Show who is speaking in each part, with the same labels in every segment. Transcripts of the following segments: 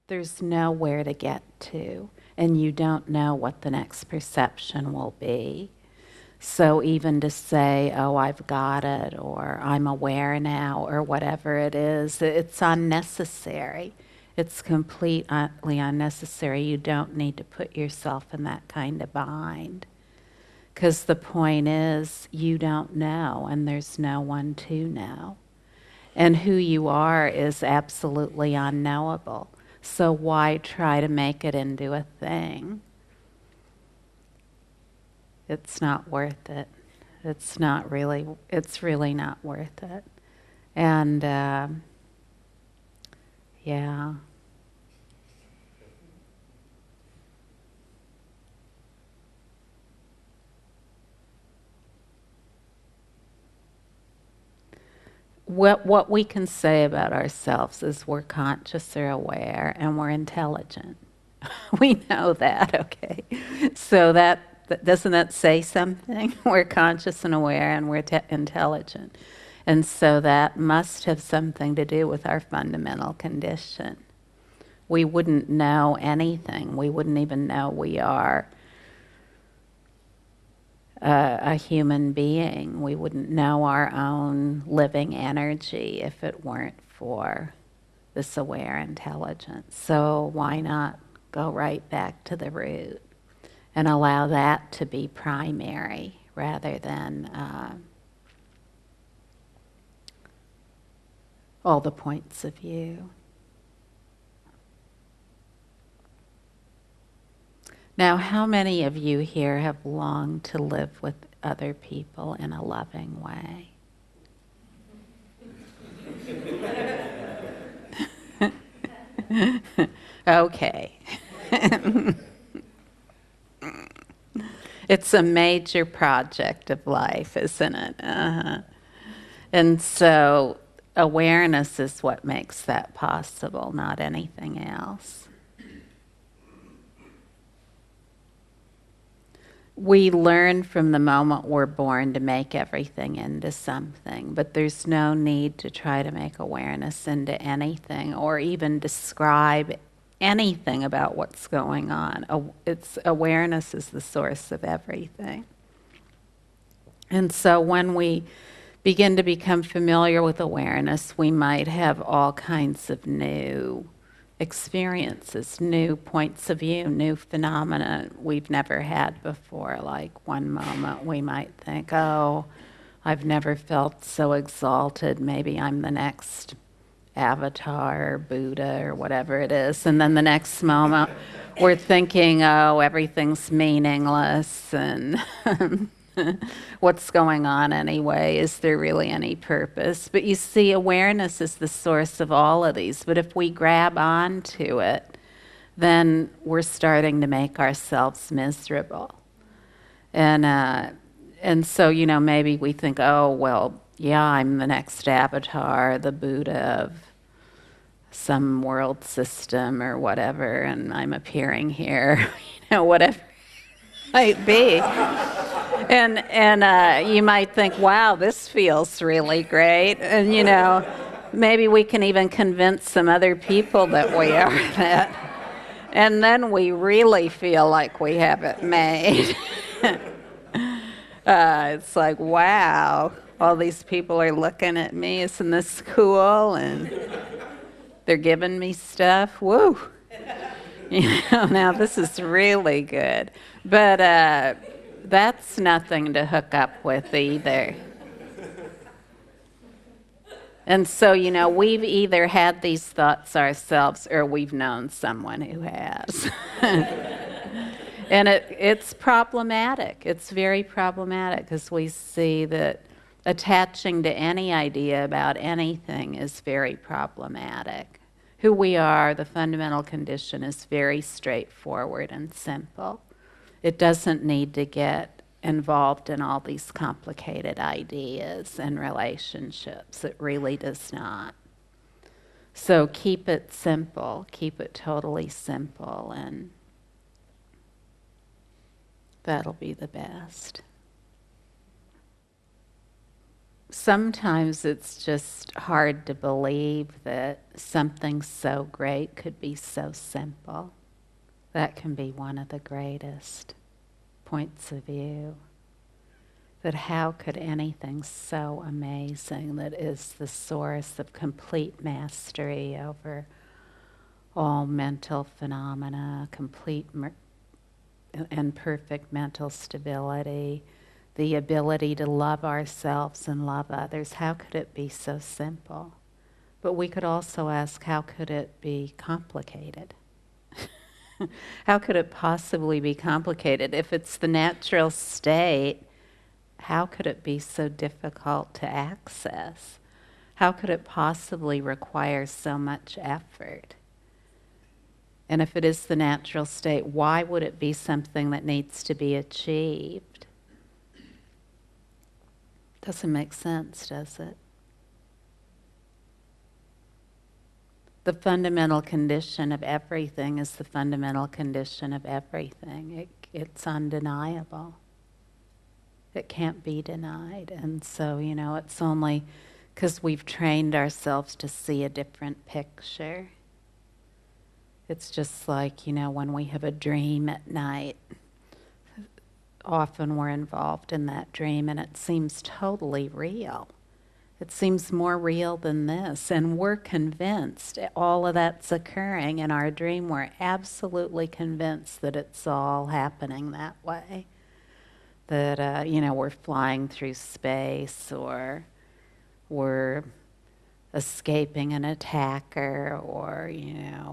Speaker 1: There's nowhere to get to, and you don't know what the next perception will be. So even to say, oh, I've got it, or I'm aware now, or whatever it is, it's unnecessary. It's completely unnecessary. You don't need to put yourself in that kind of bind. Because the point is, you don't know, and there's no one to know. And who you are is absolutely unknowable. So why try to make it into a thing? It's not worth it. It's really not worth it. And yeah. What we can say about ourselves is we're conscious or aware and we're intelligent. We know that, okay? So doesn't that say something? We're conscious and aware and we're intelligent. And so that must have something to do with our fundamental condition. We wouldn't know anything. We wouldn't even know we are a human being. We wouldn't know our own living energy if it weren't for this aware intelligence. So why not go right back to the root and allow that to be primary rather than all the points of view. Now, how many of you here have longed to live with other people in a loving way? Okay. It's a major project of life, isn't it? And so awareness is what makes that possible, not anything else. We learn from the moment we're born to make everything into something, but there's no need to try to make awareness into anything or even describe anything about what's going on. Awareness is the source of everything. And so when we begin to become familiar with awareness, we might have all kinds of new experiences, new points of view, new phenomena we've never had before. Like one moment we might think, oh, I've never felt so exalted, maybe I'm the next avatar or Buddha or whatever it is. And then the next moment we're thinking, oh, everything's meaningless and what's going on anyway? Is there really any purpose? But you see, awareness is the source of all of these. But if we grab onto it, then we're starting to make ourselves miserable. And so, maybe we think, oh, well, yeah, I'm the next avatar, the Buddha of some world system or whatever, and I'm appearing here, whatever it might be. And you might think, wow, this feels really great. And, maybe we can even convince some other people that we are that. And then we really feel like we have it made. It's like, wow, all these people are looking at me. Isn't this cool? And they're giving me stuff. Woo! Now this is really good. But that's nothing to hook up with either. And so, we've either had these thoughts ourselves or we've known someone who has. And it's problematic. It's very problematic because we see that attaching to any idea about anything is very problematic. Who we are, the fundamental condition, is very straightforward and simple. It doesn't need to get involved in all these complicated ideas and relationships. It really does not. So keep it simple, keep it totally simple, and that'll be the best. sometimes it's just hard to believe that something so great could be so simple. That can be one of the greatest points of view. That how could anything so amazing that is the source of complete mastery over all mental phenomena, complete and perfect mental stability, the ability to love ourselves and love others, how could it be so simple? But we could also ask, how could it be complicated? How could it possibly be complicated? If it's the natural state, how could it be so difficult to access? How could it possibly require so much effort? And if it is the natural state, why would it be something that needs to be achieved? Doesn't make sense, does it? The fundamental condition of everything is the fundamental condition of everything. It's undeniable. It can't be denied. And so, it's only because we've trained ourselves to see a different picture. It's just like, when we have a dream at night, often we're involved in that dream and it seems totally real. It seems more real than this, and we're convinced all of that's occurring in our dream. We're absolutely convinced that it's all happening that way. That, we're flying through space, or we're escaping an attacker, or,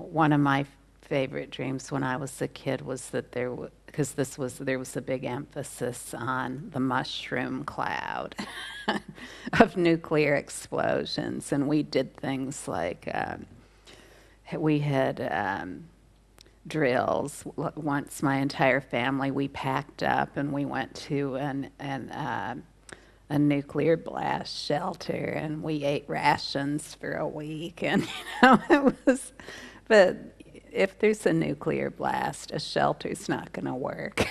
Speaker 1: one of my favorite dreams when I was a kid was that there was a big emphasis on the mushroom cloud of nuclear explosions, and we did things like we had drills. Once my entire family, we packed up and we went to a nuclear blast shelter, and we ate rations for a week, and it was, but if there's a nuclear blast, a shelter's not going to work.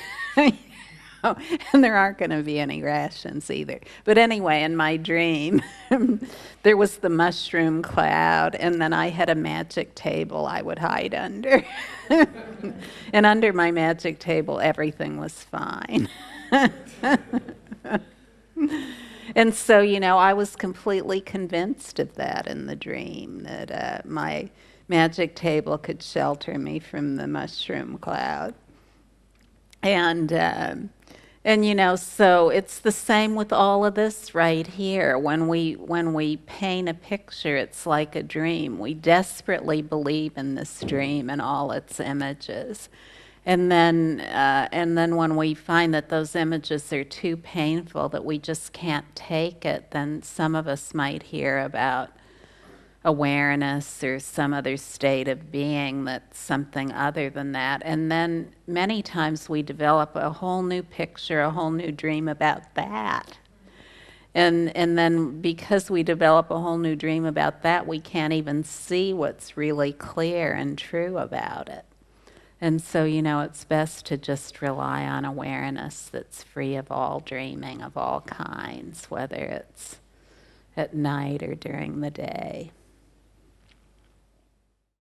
Speaker 1: And there aren't going to be any rations either. But anyway, in my dream, there was the mushroom cloud, and then I had a magic table I would hide under. And under my magic table, everything was fine. And so, I was completely convinced of that in the dream, that my magic table could shelter me from the mushroom cloud. And so it's the same with all of this right here. When we paint a picture, it's like a dream. We desperately believe in this dream and all its images. And then when we find that those images are too painful, that we just can't take it, then some of us might hear about awareness or some other state of being that's something other than that. And then many times we develop a whole new picture, a whole new dream about that. And then because we develop a whole new dream about that, we can't even see what's really clear and true about it. And so, it's best to just rely on awareness that's free of all dreaming of all kinds, whether it's at night or during the day.